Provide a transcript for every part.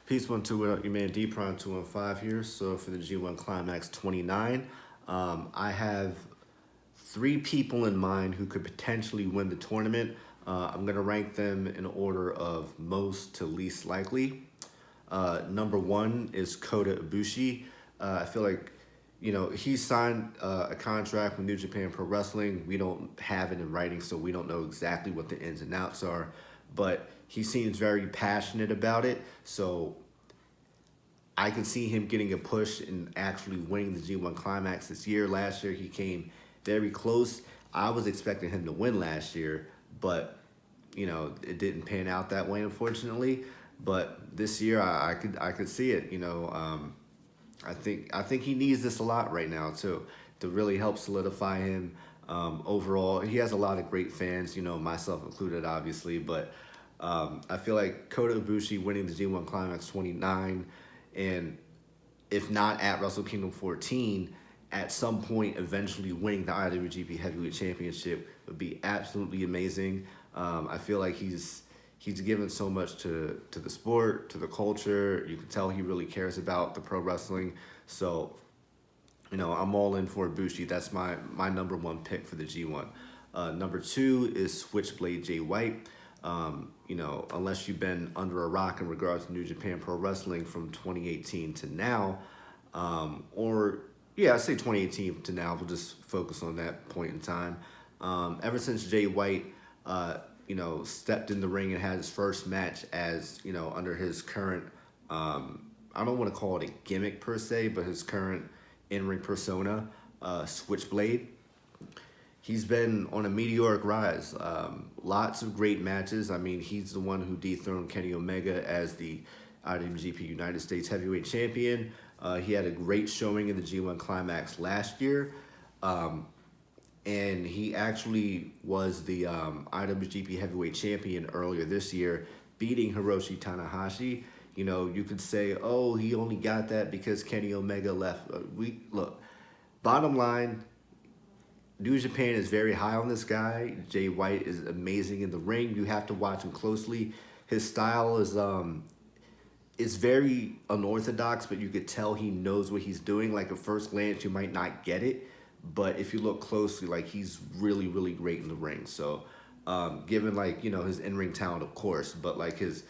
Peace one two, what up, your man dethroned 215 here. So for the G1 Climax 29, I have three people in mind who could potentially win the tournament. I'm gonna rank them in order of most to least likely. Number one is Kota Ibushi. I feel like, he signed a contract with New Japan Pro Wrestling. We don't have it in writing, so we don't know exactly what the ins and outs are. But he seems very passionate about it, so I can see him getting a push and actually winning the G1 Climax this year. Last year, he came very close. I was expecting him to win last year, but it didn't pan out that way, unfortunately. But this year, I could see it. I think he needs this a lot right now to really help solidify him. Overall, he has a lot of great fans, myself included, obviously. But I feel like Kota Ibushi winning the G1 Climax 29, and if not at Wrestle Kingdom 14, at some point eventually winning the IWGP Heavyweight Championship would be absolutely amazing. I feel like he's given so much to the sport, to the culture. You can tell he really cares about the pro wrestling. So, I'm all in for Ibushi. That's my number one pick for the G1. Number two is Switchblade Jay White. Unless you've been under a rock in regards to New Japan Pro Wrestling from 2018 to now, I say 2018 to now. We'll just focus on that point in time. Ever since Jay White, stepped in the ring and had his first match as, under his current, I don't want to call it a gimmick per se, but his current in-ring persona, Switchblade. He's been on a meteoric rise. Lots of great matches. I mean, he's the one who dethroned Kenny Omega as the IWGP United States Heavyweight Champion. He had a great showing in the G1 Climax last year. And he actually was the IWGP Heavyweight Champion earlier this year, beating Hiroshi Tanahashi. You could say, oh, he only got that because Kenny Omega left. Look, bottom line, New Japan is very high on this guy. Jay White is amazing in the ring. You have to watch him closely. His style is very unorthodox, but you could tell he knows what he's doing. Like at first glance, you might not get it, but if you look closely, like he's really, really great in the ring. So, given his in-ring talent, of course, but like his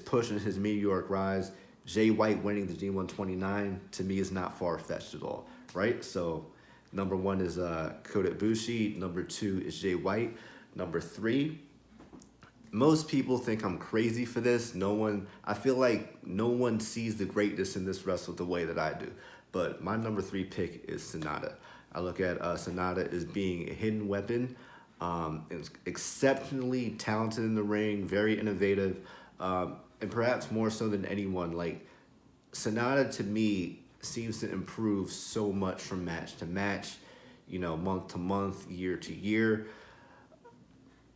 push and his meteoric rise, Jay White winning the G1 29 to me is not far-fetched at all, right? So, number one is Kota Ibushi. Number two is Jay White. Number three, most people think I'm crazy for this. I feel like no one sees the greatness in this wrestler the way that I do. But my number three pick is SANADA. I look at SANADA as being a hidden weapon, exceptionally talented in the ring, very innovative, and perhaps more so than anyone. Like, SANADA to me seems to improve so much from match to match, month to month, year to year.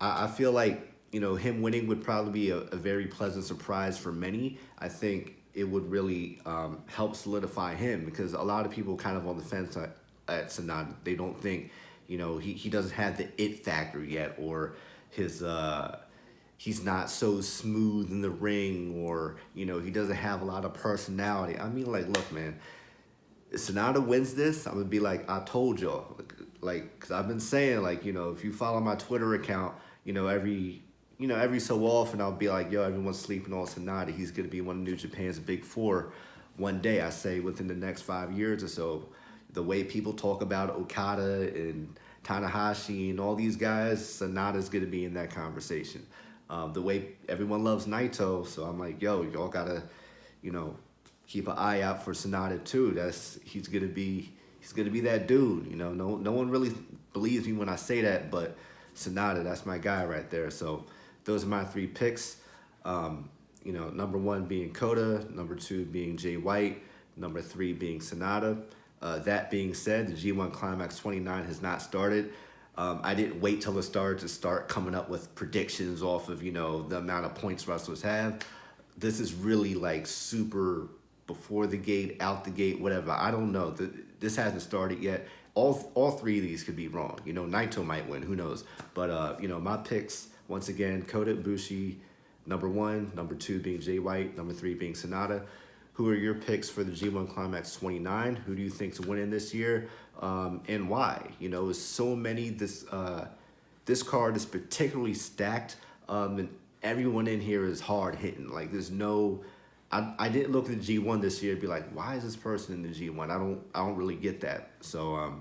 I feel like, him winning would probably be a very pleasant surprise for many. I think it would really help solidify him because a lot of people kind of on the fence at SANADA. They don't think, he doesn't have the it factor yet, or he's not so smooth in the ring, or, he doesn't have a lot of personality. I mean, look, man, if SANADA wins this, I'm going to be like, I told y'all. Because I've been saying, if you follow my Twitter account, every so often I'll be like, yo, everyone's sleeping on SANADA. He's going to be one of New Japan's big four one day. I say within the next 5 years or so. The way people talk about Okada and Tanahashi and all these guys, SANADA's going to be in that conversation. The way everyone loves Naito, so I'm like, yo, y'all got to, keep an eye out for SANADA too. He's going to be that dude. No one really believes me when I say that, but SANADA, that's my guy right there. So those are my three picks. Number one being Kota, number two being Jay White, number three being SANADA. That being said, the G1 Climax 29 has not started. I didn't wait till it started to start coming up with predictions off of, the amount of points wrestlers have. This is really super before the gate, out the gate, whatever. I don't know. This hasn't started yet. All three of these could be wrong. Naito might win. Who knows? But, my picks, once again, Kota Ibushi, number 1, number 2 being Jay White, number 3 being SANADA. Who are your picks for the G1 Climax 29? Who do you think's winning this year, and why? You know, there's so many. This card is particularly stacked, and everyone in here is hard hitting. Like, there's no. I didn't look at the G1 this year and be like, why is this person in the G1? I don't really get that. So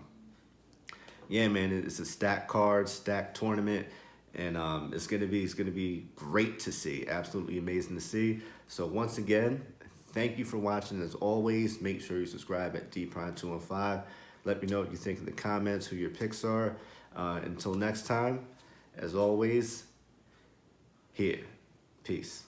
yeah, man, it's a stacked card, stacked tournament, and it's gonna be great to see. Absolutely amazing to see. So once again, thank you for watching. As always, make sure you subscribe at dprime215. Let me know what you think in the comments, who your picks are. Until next time, as always, here. Peace.